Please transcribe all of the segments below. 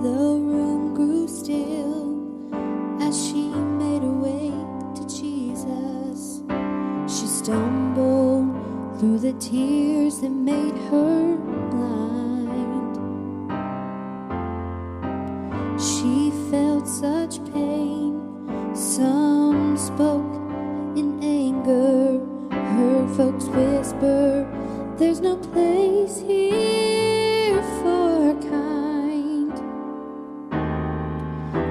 The room grew still as she made her way to Jesus. She stumbled through the tears that made her blind. She felt such pain. Some spoke in anger. Her folks whisper, "There's no place here for kind."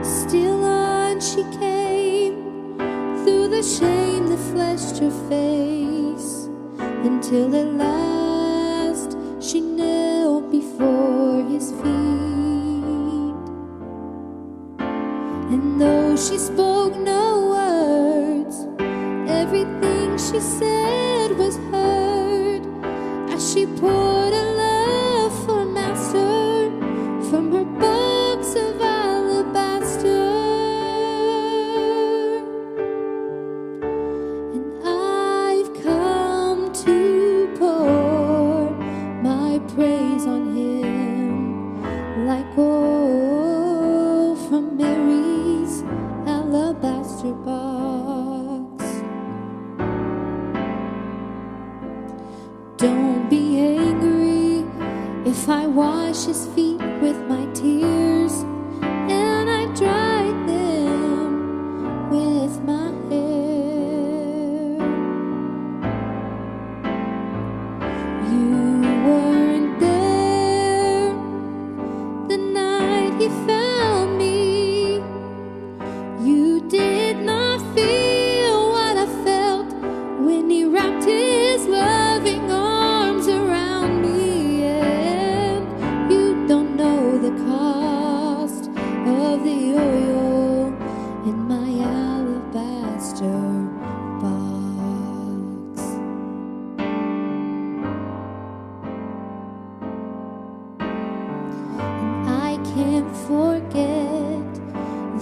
Still on she came, through the shame that fleshed her face, until at last she knelt before his feet. And though she spoke no words, everything she said was heard, as she poured a love for Master from her box of alabaster. And I've come to pour my praise on him, like oil from Mary's alabaster box. Don't be angry if I wash his feet with my tears, and I dry them with my hair. You weren't there the night he found me. You did not feel what I felt when he wrapped his loving arms around me. And you don't know the cost of the oil in my alabaster box. And I can't forget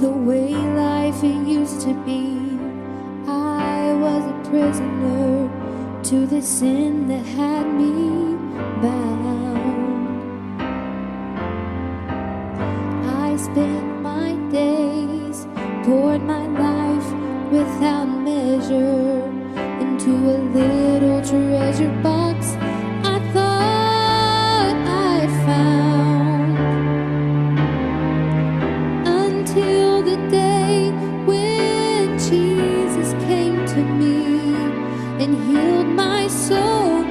the way life used to be. I was a prisoner to the sin that had me bound. I spent my days, poured my life without measure into a little treasure box I thought I'd found, until the day when Jesus came to me and healed my soul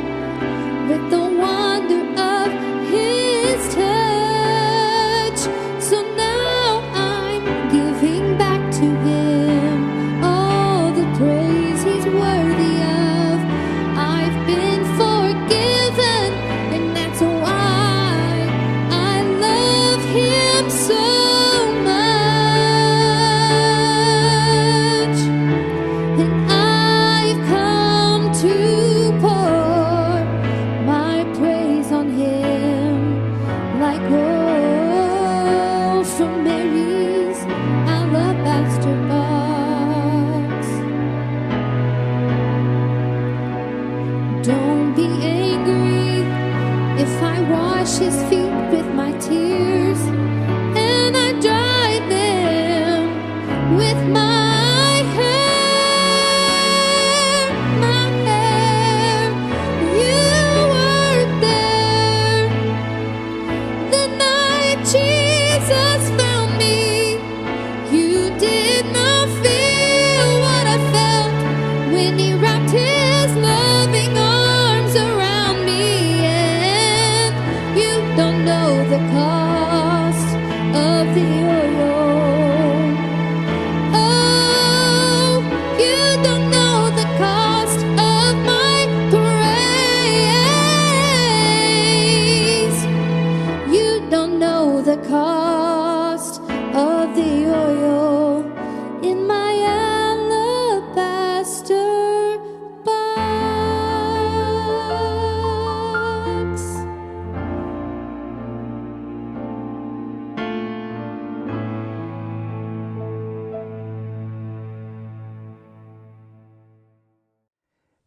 with the wonder of his touch. So now I'm giving back to him all the praise he's worthy of. I've been forgiven, and that's why I love him so much. And I've come to pour my praise on him, like oil from Mary's alabaster box. Don't be angry if I wash his feet with my tears, and I dry them with my hair. My hair. You weren't there the night Jesus found me. You did not feel what I felt when he wrapped his loving arms around me. And you don't know the cost of the oil. Oh, you don't know the cost of my praise. You don't know the cost of the oil in my alabaster box.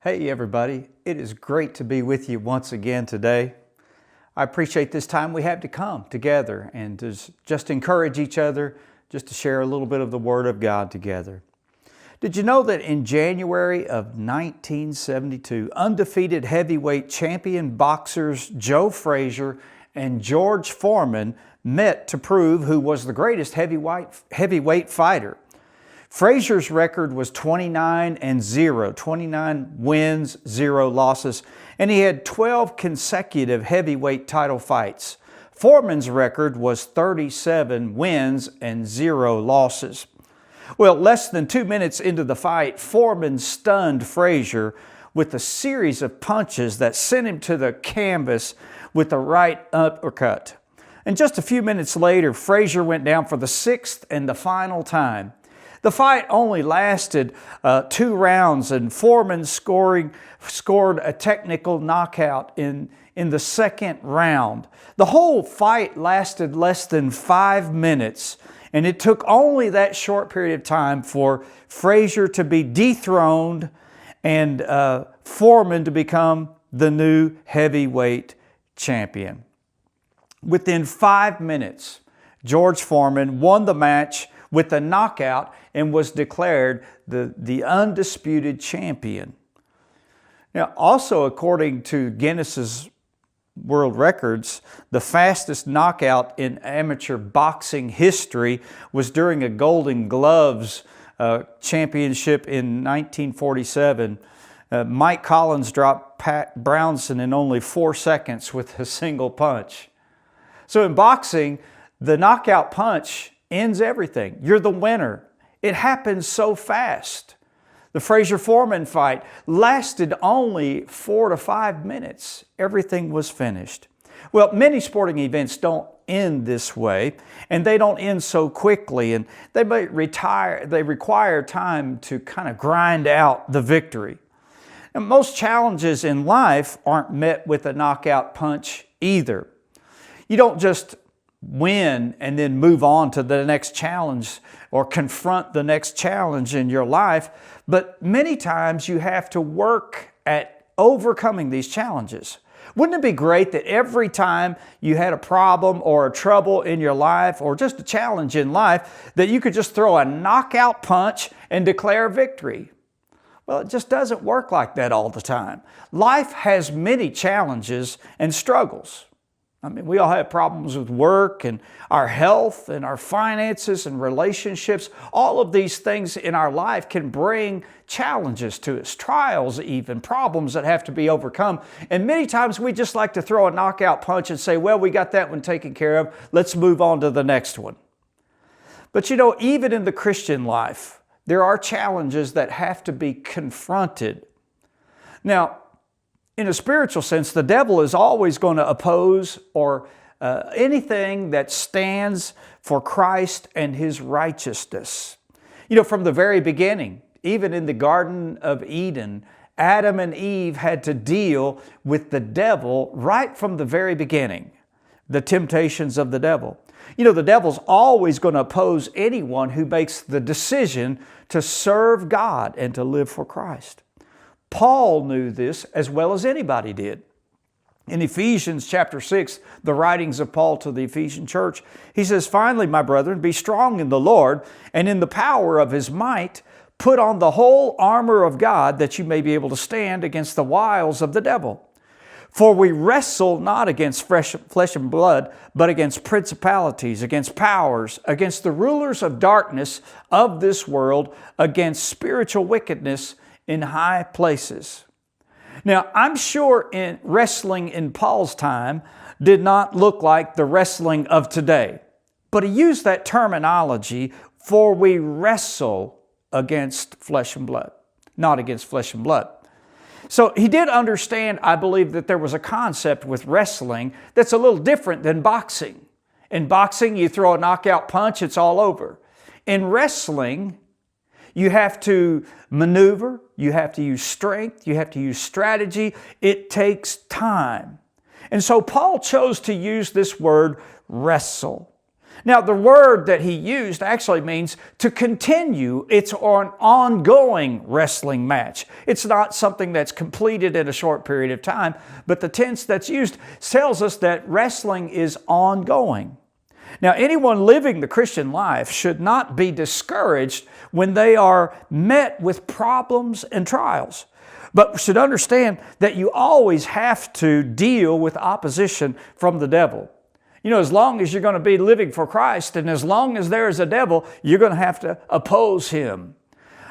Hey everybody, it is great to be with you once again today. I appreciate this time we have to come together and to just encourage each other, just to share a little bit of the Word of God together. Did you know that in January of 1972, undefeated heavyweight champion boxers Joe Frazier and George Foreman met to prove who was the greatest heavyweight fighter? Frazier's record was 29-0, 29 wins, 0 losses, and he had 12 consecutive heavyweight title fights. Foreman's record was 37 wins and 0 losses. Well, less than 2 minutes into the fight, Foreman stunned Frazier with a series of punches that sent him to the canvas with a right uppercut. And just a few minutes later, Frazier went down for the 6th and the final time. The fight only lasted 2 rounds, and Foreman scored a technical knockout in the 2nd round. The whole fight lasted less than 5 minutes, and it took only that short period of time for Frazier to be dethroned and Foreman to become the new heavyweight champion. Within 5 minutes, George Foreman won the match with a knockout and was declared the undisputed champion. Now, also according to Guinness's World Records, the fastest knockout in amateur boxing history was during a Golden Gloves championship in 1947. Mike Collins dropped Pat Brownson in only 4 seconds with a single punch. So in boxing, the knockout punch ends everything. You're the winner. It happens so fast. The Frazier-Foreman fight lasted only 4 to 5 minutes. Everything was finished. Well, many sporting events don't end this way, and they don't end so quickly, and they require time to kind of grind out the victory. And most challenges in life aren't met with a knockout punch either. You don't just win and then move on to the next challenge or confront the next challenge in your life, but many times you have to work at overcoming these challenges. Wouldn't it be great that every time you had a problem or a trouble in your life or just a challenge in life that you could just throw a knockout punch and declare victory? Well, it just doesn't work like that all the time. Life has many challenges and struggles. I mean, we all have problems with work and our health and our finances and relationships. All of these things in our life can bring challenges to us, trials even, problems that have to be overcome. And many times we just like to throw a knockout punch and say, well, we got that one taken care of. Let's move on to the next one. But you know, even in the Christian life, there are challenges that have to be confronted. Now, in a spiritual sense, the devil is always going to oppose anything that stands for Christ and His righteousness. You know, from the very beginning, even in the Garden of Eden, Adam and Eve had to deal with the devil right from the very beginning, the temptations of the devil. You know, the devil's always going to oppose anyone who makes the decision to serve God and to live for Christ. Paul knew this as well as anybody did. In Ephesians chapter 6, the writings of Paul to the Ephesian church, he says, "Finally, my brethren, be strong in the Lord and in the power of His might. Put on the whole armor of God that you may be able to stand against the wiles of the devil. For we wrestle not against flesh and blood, but against principalities, against powers, against the rulers of darkness of this world, against spiritual wickedness in high places." Now, I'm sure wrestling in Paul's time did not look like the wrestling of today, but he used that terminology, for we wrestle against flesh and blood, not against flesh and blood. So he did understand, I believe, that there was a concept with wrestling that's a little different than boxing. In boxing, you throw a knockout punch, it's all over. In wrestling, you have to maneuver, you have to use strength, you have to use strategy. It takes time. And so Paul chose to use this word wrestle. Now, the word that he used actually means to continue. It's an ongoing wrestling match. It's not something that's completed in a short period of time, but the tense that's used tells us that wrestling is ongoing. Now, anyone living the Christian life should not be discouraged when they are met with problems and trials, but should understand that you always have to deal with opposition from the devil. You know, as long as you're going to be living for Christ and as long as there is a devil, you're going to have to oppose him.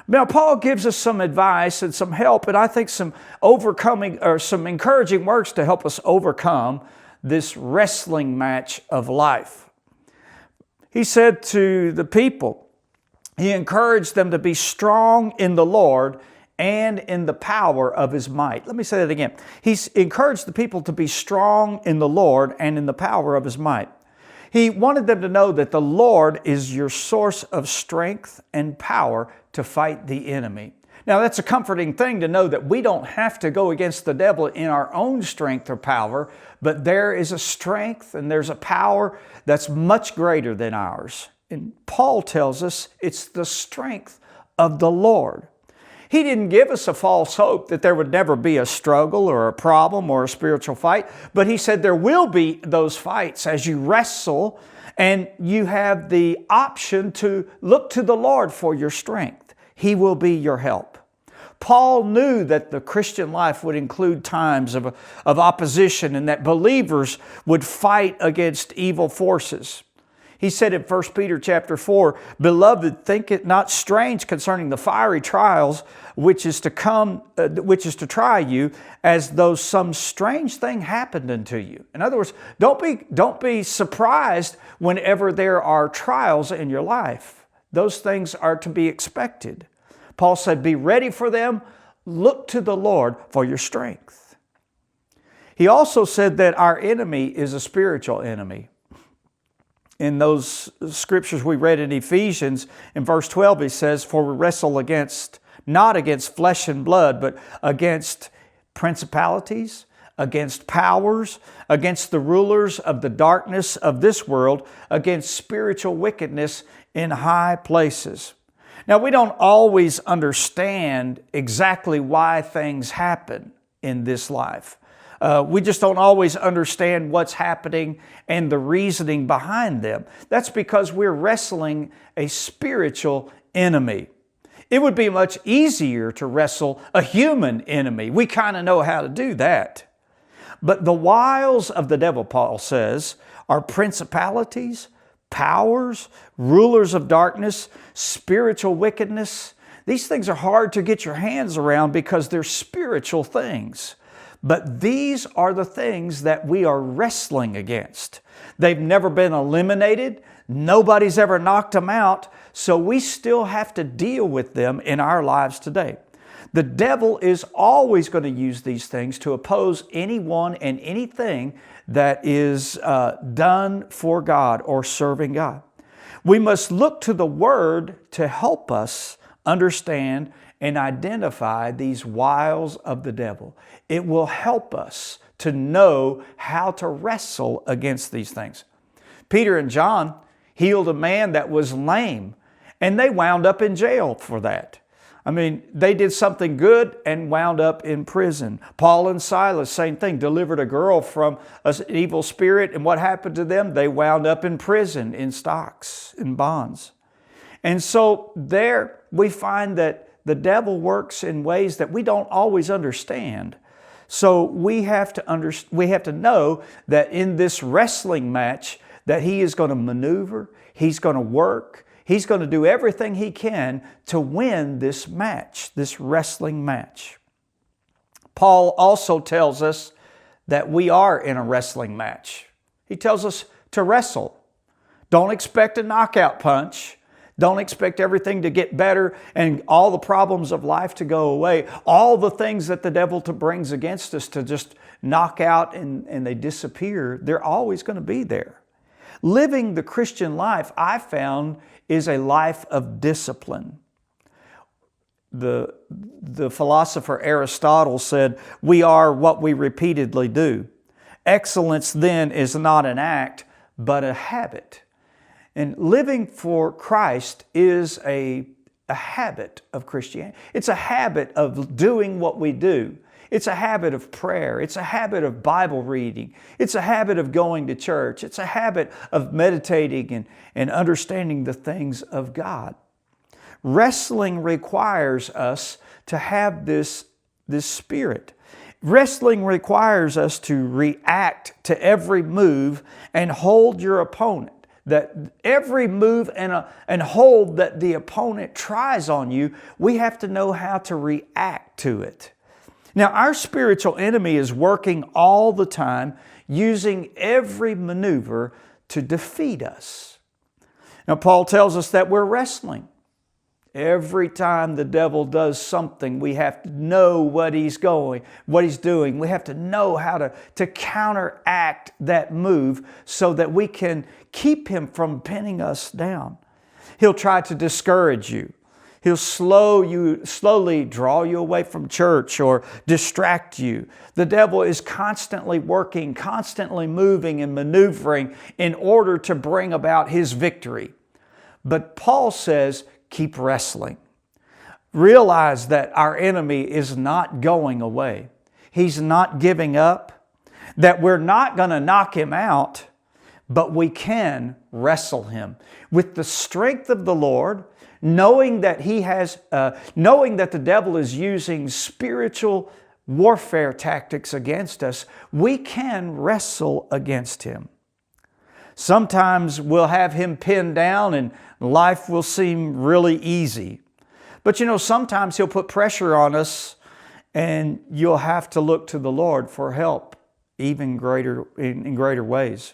Now, Paul gives us some advice and some help, and I think some encouraging words to help us overcome this wrestling match of life. He said to the people, he encouraged them to be strong in the Lord and in the power of his might. Let me say that again. He's encouraged the people to be strong in the Lord and in the power of his might. He wanted them to know that the Lord is your source of strength and power to fight the enemy. Now, that's a comforting thing to know that we don't have to go against the devil in our own strength or power, but there is a strength and there's a power that's much greater than ours. And Paul tells us it's the strength of the Lord. He didn't give us a false hope that there would never be a struggle or a problem or a spiritual fight, but he said there will be those fights as you wrestle, and you have the option to look to the Lord for your strength. He will be your help. Paul knew that the Christian life would include times of opposition and that believers would fight against evil forces. He said in 1 Peter chapter 4, "Beloved, think it not strange concerning the fiery trials which is to try you, as though some strange thing happened unto you." In other words, don't be surprised whenever there are trials in your life. Those things are to be expected. Paul said, be ready for them. Look to the Lord for your strength. He also said that our enemy is a spiritual enemy. In those scriptures we read in Ephesians, in verse 12, he says, "For we wrestle not against flesh and blood, but against principalities, against powers, against the rulers of the darkness of this world, against spiritual wickedness in high places." Now, we don't always understand exactly why things happen in this life. We just don't always understand what's happening and the reasoning behind them. That's because we're wrestling a spiritual enemy. It would be much easier to wrestle a human enemy. We kind of know how to do that. But the wiles of the devil, Paul says, are principalities, powers, rulers of darkness, spiritual wickedness. These things are hard to get your hands around because they're spiritual things. But these are the things that we are wrestling against. They've never been eliminated. Nobody's ever knocked them out. So we still have to deal with them in our lives today. The devil is always going to use these things to oppose anyone and anything that is done for God or serving God. We must look to the Word to help us understand and identify these wiles of the devil. It will help us to know how to wrestle against these things. Peter and John healed a man that was lame, and they wound up in jail for that. I mean, they did something good and wound up in prison. Paul and Silas, same thing, delivered a girl from an evil spirit, and what happened to them? They wound up in prison, in stocks, in bonds. And so there we find that the devil works in ways that we don't always understand. So we have to know that in this wrestling match that he is going to maneuver, he's going to work, he's going to do everything he can to win this match, this wrestling match. Paul also tells us that we are in a wrestling match. He tells us to wrestle. Don't expect a knockout punch. Don't expect everything to get better and all the problems of life to go away. All the things that the devil brings against us to just knock out and they disappear, they're always going to be there. Living the Christian life, I found, is a life of discipline. The philosopher Aristotle said, "We are what we repeatedly do." Excellence then is not an act, but a habit. And living for Christ is a habit of Christianity. It's a habit of doing what we do. It's a habit of prayer. It's a habit of Bible reading. It's a habit of going to church. It's a habit of meditating and understanding the things of God. Wrestling requires us to have this spirit. Wrestling requires us to react to every move and hold your opponent. That every move and hold that the opponent tries on you, we have to know how to react to it. Now, our spiritual enemy is working all the time, using every maneuver to defeat us. Now, Paul tells us that we're wrestling. Every time the devil does something, we have to know what he's doing. We have to know how to counteract that move so that we can keep him from pinning us down. He'll try to discourage you. He'll slowly draw you away from church or distract you. The devil is constantly working, constantly moving and maneuvering in order to bring about his victory. But Paul says, keep wrestling. Realize that our enemy is not going away. He's not giving up. That we're not going to knock him out, but we can wrestle him with the strength of the Lord, knowing that knowing that the devil is using spiritual warfare tactics against us. We can wrestle against him. Sometimes we'll have him pinned down and life will seem really easy. But sometimes he'll put pressure on us and you'll have to look to the Lord for help in greater ways.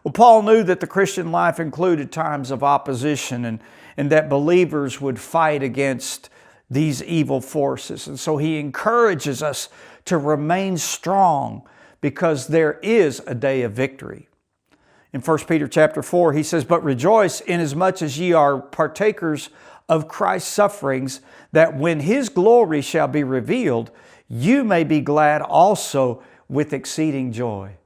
Well, Paul knew that the Christian life included times of opposition and that believers would fight against these evil forces. And so he encourages us to remain strong because there is a day of victory. In 1 Peter chapter 4, he says, "But rejoice inasmuch as ye are partakers of Christ's sufferings, that when His glory shall be revealed, you may be glad also with exceeding joy."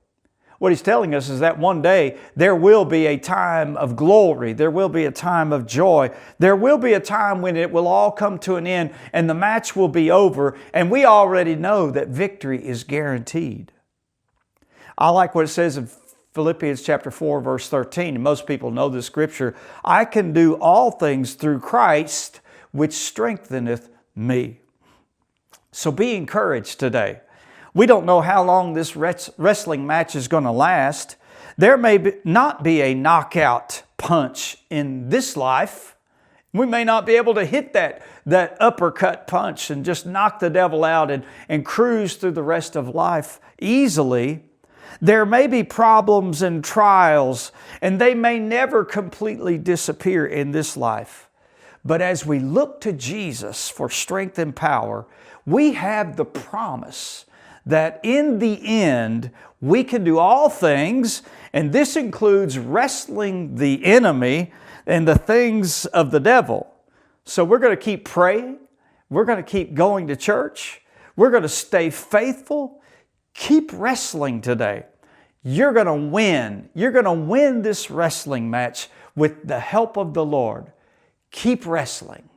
What he's telling us is that one day there will be a time of glory. There will be a time of joy. There will be a time when it will all come to an end and the match will be over, and we already know that victory is guaranteed. I like what it says in Philippians chapter 4, verse 13. And most people know this scripture. "I can do all things through Christ, which strengtheneth me." So be encouraged today. We don't know how long this wrestling match is going to last. There may not be a knockout punch in this life. We may not be able to hit that uppercut punch and just knock the devil out and cruise through the rest of life easily. There may be problems and trials, and they may never completely disappear in this life. But as we look to Jesus for strength and power, we have the promise that in the end, we can do all things, and this includes wrestling the enemy and the things of the devil. So we're going to keep praying. We're going to keep going to church. We're going to stay faithful. Keep wrestling today. You're going to win. You're going to win this wrestling match with the help of the Lord. Keep wrestling.